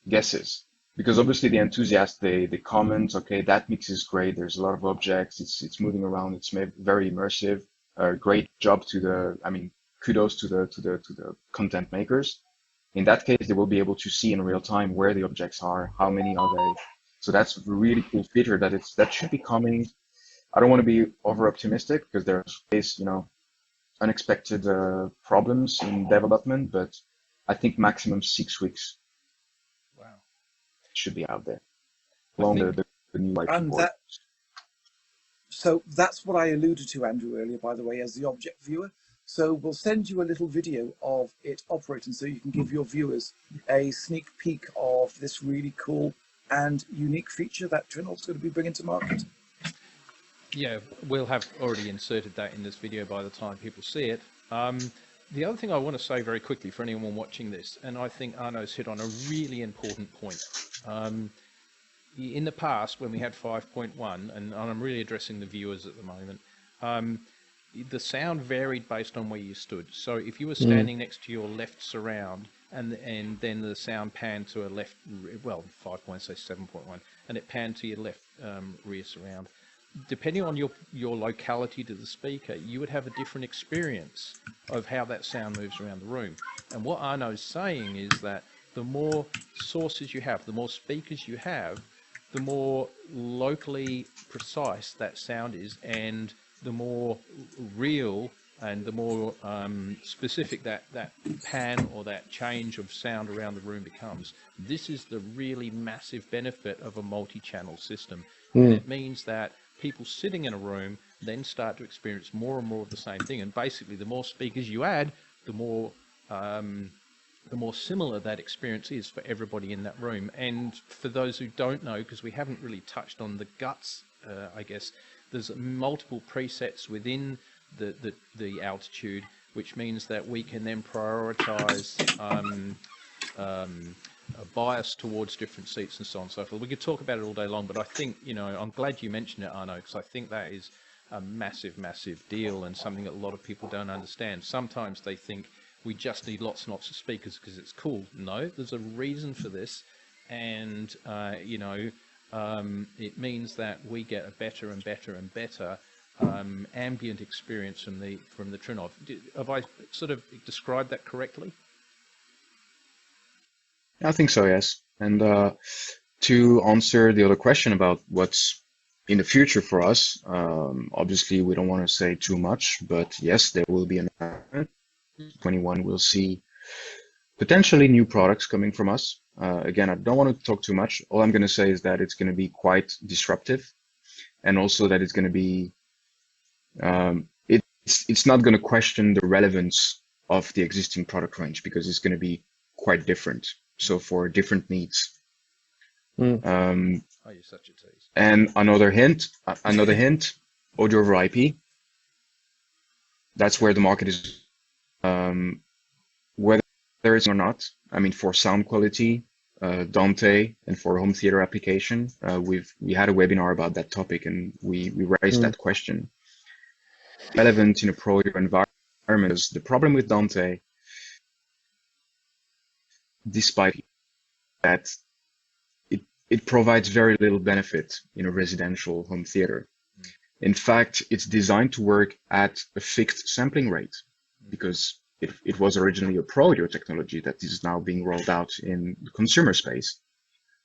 guesses, because obviously the enthusiasts, they comment, okay, that mix is great. There's a lot of objects. It's moving around. It's very immersive. Great job kudos to the content makers. In that case, they will be able to see in real time where the objects are, how many are they. So that's a really cool feature that should be coming. I don't want to be over optimistic because there's unexpected problems in development, but I think maximum 6 weeks. Wow, should be out there along the new white keyboard. So that's what I alluded to, Andrew, earlier, by the way, as the object viewer. So we'll send you a little video of it operating so you can give your viewers a sneak peek of this really cool and unique feature that Trinnov's going to be bringing to market. Yeah, we'll have already inserted that in this video by the time people see it. The other thing I want to say very quickly for anyone watching this, and I think Arnaud's hit on a really important point. In the past, when we had 5.1, and I'm really addressing the viewers at the moment, the sound varied based on where you stood. So if you were standing next to your left surround, and then the sound panned to a left, well, 5.1, say 7.1, and it panned to your left rear surround, depending on your locality to the speaker, you would have a different experience of how that sound moves around the room. And what Arnaud's saying is that the more sources you have, the more speakers you have, the more locally precise that sound is, and the more real and the more specific that pan or that change of sound around the room becomes. This is the really massive benefit of a multi-channel system. And it means that people sitting in a room then start to experience more and more of the same thing. And basically, the more speakers you add, the more similar that experience is for everybody in that room. And for those who don't know, because we haven't really touched on the guts, I guess, there's multiple presets within the altitude, which means that we can then prioritize a bias towards different seats and so on and so forth. We could talk about it all day long, but I think, you know, I'm glad you mentioned it, Arnaud, because I think that is a massive, massive deal and something that a lot of people don't understand. Sometimes they think we just need lots and lots of speakers because it's cool. No, there's a reason for this, and you know, it means that we get a better and better and better ambient experience from the Trinnov. Have I sort of described that correctly? I think so, yes. And to answer the other question about what's in the future for us, obviously we don't want to say too much, but yes, there will be an 21. We'll see potentially new products coming from us. Again, I don't want to talk too much. All I'm going to say is that it's going to be quite disruptive, and also that it's going to be it's not going to question the relevance of the existing product range, because it's going to be quite different. So for different needs. Oh, you're such a tease. And another hint, audio over IP. That's where the market is, whether there is or not. I mean, for sound quality, Dante, and for home theater application, we had a webinar about that topic, and we raised that question. Relevant in a pro audio environment is the problem with Dante, despite that it provides very little benefit in a residential home theater. In fact, it's designed to work at a fixed sampling rate, because it was originally a pro audio technology that is now being rolled out in the consumer space.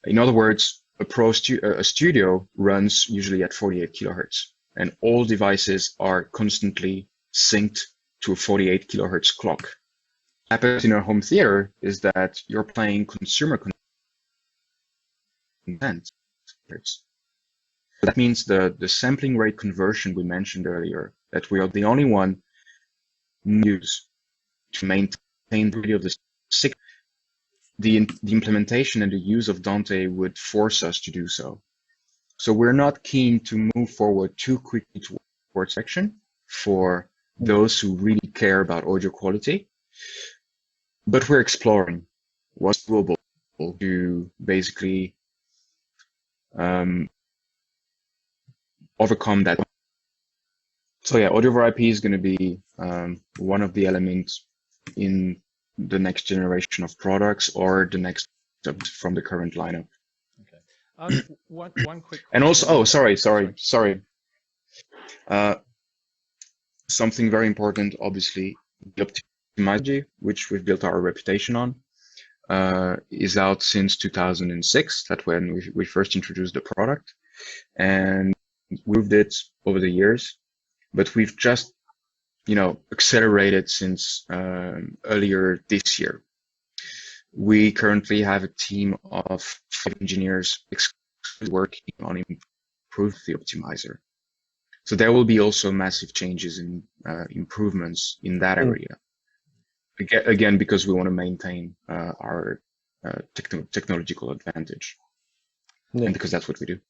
In other words, a studio runs usually at 48 kilohertz, and all devices are constantly synced to a 48 kilohertz clock. What happens in a home theater is that you're playing consumer content. That means the sampling rate conversion we mentioned earlier, that we are the only one use to maintain the quality of the signal. The implementation and the use of Dante would force us to do so. So we're not keen to move forward too quickly towards section for those who really care about audio quality. But we're exploring what's doable to basically overcome that. So yeah, audio over IP is going to be one of the elements in the next generation of products, or the next from the current lineup. Okay. One quick question. And also, sorry. Something very important, obviously, the optimizer, which we've built our reputation on, is out since 2006. That's when we first introduced the product, and we moved it over the years, but we've just, accelerated since earlier this year. We currently have a team of 5 engineers working on improving the optimizer. So there will be also massive changes in improvements in that area. Again, because we want to maintain our technological advantage, and because that's what we do.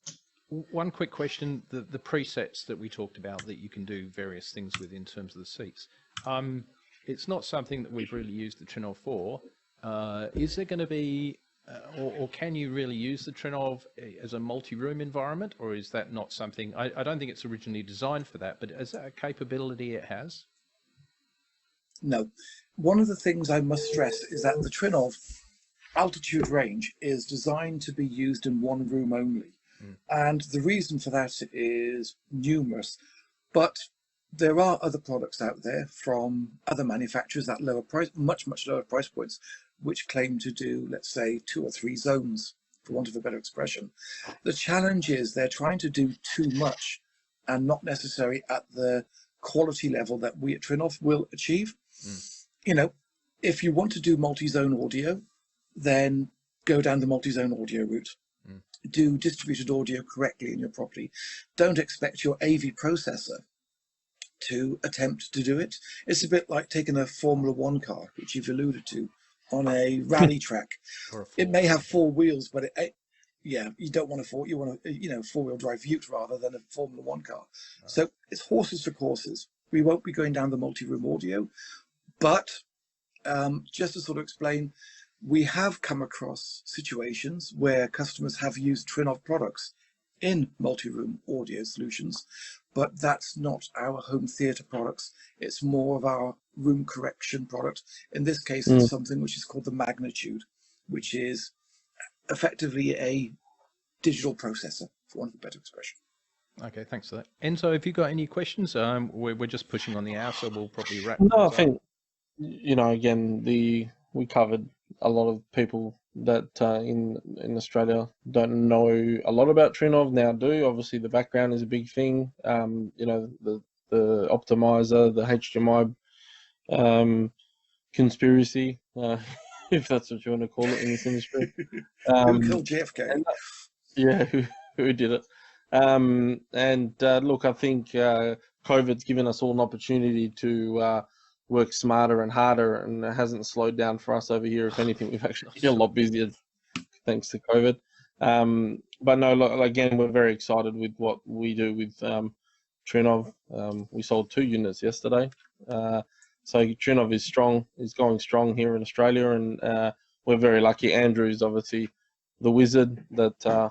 One quick question: the presets that we talked about that you can do various things with in terms of the seats. It's not something that we've really used the Trinnov for. Is there going to be, or can you really use the Trinnov as a multi-room environment, or is that not something? I don't think it's originally designed for that, but is that a capability it has? No. One of the things I must stress is that the Trinnov altitude range is designed to be used in one room only. And the reason for that is numerous. But there are other products out there from other manufacturers at lower price, much lower price points, which claim to do, let's say, 2 or 3 zones for want of a better expression. The challenge is they're trying to do too much and not necessarily at the quality level that we at Trinnov will achieve. You know, if you want to do multi-zone audio, then go down the multi-zone audio route. Do distributed audio correctly in your property. Don't expect your AV processor to attempt to do it. It's a bit like taking a Formula One car, which you've alluded to, on a rally track. It may have four wheels, but yeah, you don't want you want a four-wheel drive Ute rather than a Formula One car. Right. So it's horses for courses. We won't be going down the multi-room audio, but just to sort of explain, we have come across situations where customers have used Trinnov products in multi-room audio solutions, but that's not our home theatre products. It's more of our room correction product. In this case, it's something which is called the Magnitude, which is effectively a digital processor, for want of a better expression. Okay, thanks for that. Enzo, have you got any questions? We're just pushing on the hour, so we'll probably wrap. No, I think, again, we covered a lot of people that in Australia don't know a lot about Trinnov, now do. Obviously, the background is a big thing. The optimizer, the HDMI conspiracy, if that's what you want to call it in this industry. Who killed JFK? Yeah, who did it? Look, I think COVID's given us all an opportunity to work smarter and harder, and it hasn't slowed down for us over here. If anything, we've actually been a lot busier thanks to COVID. But no, look, again, we're very excited with what we do with Trinnov. We sold 2 units yesterday. So Trinnov is going strong here in Australia, and we're very lucky. Andrew is obviously the wizard, that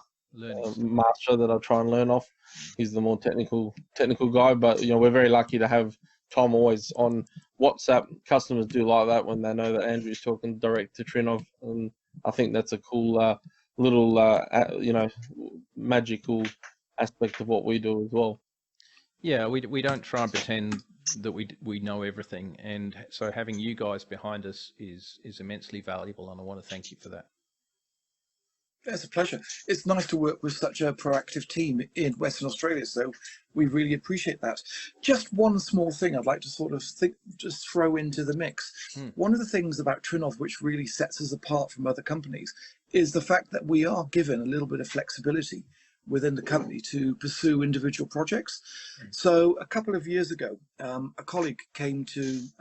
master that I try and learn off. He's the more technical guy, but we're very lucky to have Tom always on WhatsApp. Customers do like that when they know that Andrew's talking direct to Trinnov, and I think that's a cool little magical aspect of what we do as well. Yeah, we don't try and pretend that we know everything, and so having you guys behind us is immensely valuable, and I want to thank you for that. It's a pleasure. It's nice to work with such a proactive team in Western Australia, so we really appreciate that. Just one small thing I'd like to sort of just throw into the mix. One of the things about Trinnov which really sets us apart from other companies is the fact that we are given a little bit of flexibility within the company to pursue individual projects. So a couple of years ago, an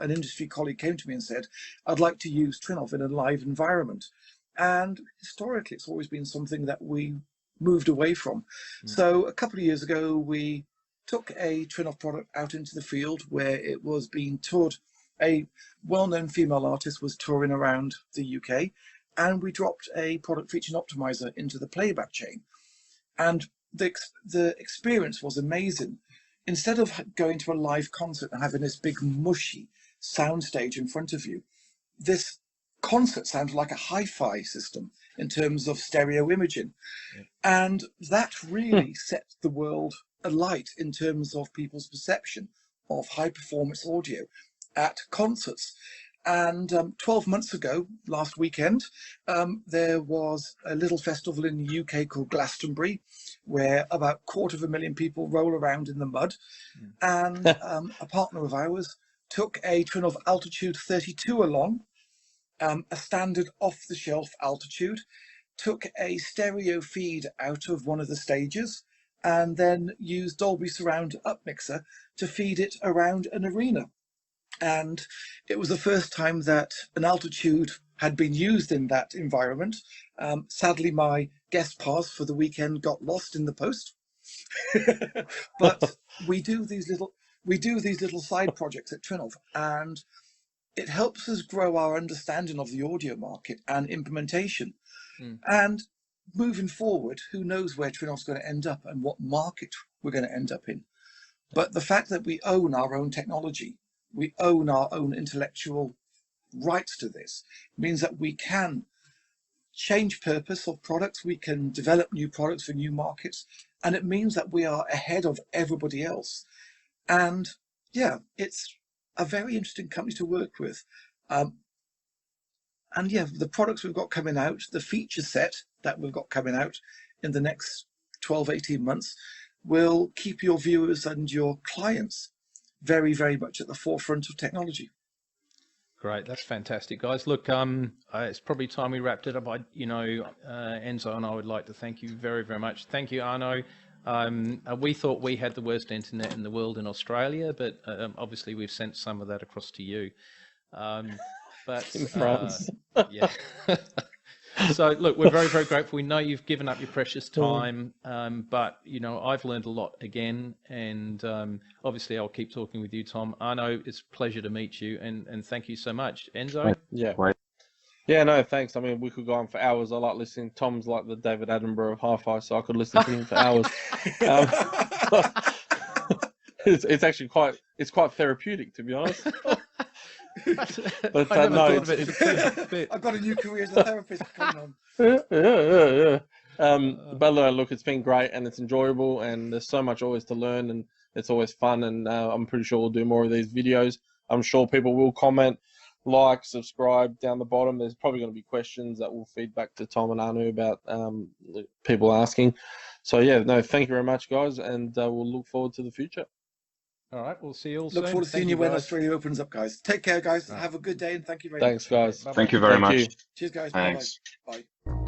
industry colleague came to me and said, I'd like to use Trinnov in a live environment. And historically, it's always been something that we moved away from. So a couple of years ago, we took a Trinnov product out into the field where it was being toured. A well-known female artist was touring around the UK, and we dropped a product featuring optimizer into the playback chain. And the experience was amazing. Instead of going to a live concert and having this big mushy soundstage in front of you, this concert sounded like a hi-fi system in terms of stereo imaging. And that really set the world alight in terms of people's perception of high performance audio at concerts. And 12 months ago, last weekend, there was a little festival in the UK called Glastonbury, where about 250,000 people roll around in the mud. And a partner of ours took a Trinnov Altitude 32 along, a standard off-the-shelf Altitude, took a stereo feed out of one of the stages, and then used Dolby Surround Upmixer to feed it around an arena. And it was the first time that an Altitude had been used in that environment. Sadly, my guest pass for the weekend got lost in the post. But we do these little side projects at Trinnov, and it helps us grow our understanding of the audio market and implementation. And moving forward, who knows where Trinnov's going to end up and what market we're going to end up in. But the fact that we own our own technology, we own our own intellectual rights to this, means that we can change purpose of products, we can develop new products for new markets, and it means that we are ahead of everybody else. And yeah, it's a very interesting company to work with. And yeah, the products we've got coming out, the feature set that we've got coming out in the next 12, 18 months will keep your viewers and your clients very, very much at the forefront of technology. Great, that's fantastic, guys. Look, it's probably time we wrapped it up. Enzo and I would like to thank you very, very much. Thank you, Arnaud. We thought we had the worst internet in the world in Australia, but obviously we've sent some of that across to you. But In France. yeah. So look, we're very, very grateful. We know you've given up your precious time, but I've learned a lot again, and obviously I'll keep talking with you, Tom. Arnaud, it's a pleasure to meet you, and thank you so much. Enzo? Yeah. Right. Yeah, no, thanks. I mean, we could go on for hours. I like listening. Tom's like the David Attenborough of hi-fi, so I could listen to him for hours. It's actually quite therapeutic, to be honest. But I never no, thought of it. I've got a new career as a therapist coming on. yeah. But look, it's been great and it's enjoyable, and there's so much always to learn, and it's always fun. And I'm pretty sure we'll do more of these videos. I'm sure people will comment, like, subscribe down the bottom. There's probably going to be questions that will feed back to Tom and Arnaud about people asking. So yeah, no, thank you very much, guys, and we'll look forward to the future. All right, we'll see you all soon. Look forward to seeing you when Australia opens up, guys. Take care, guys. Have a good day, and thank you very much. Thanks, guys. Bye-bye. Thank you very much. you. Cheers, guys. Thanks. Bye-bye. Bye.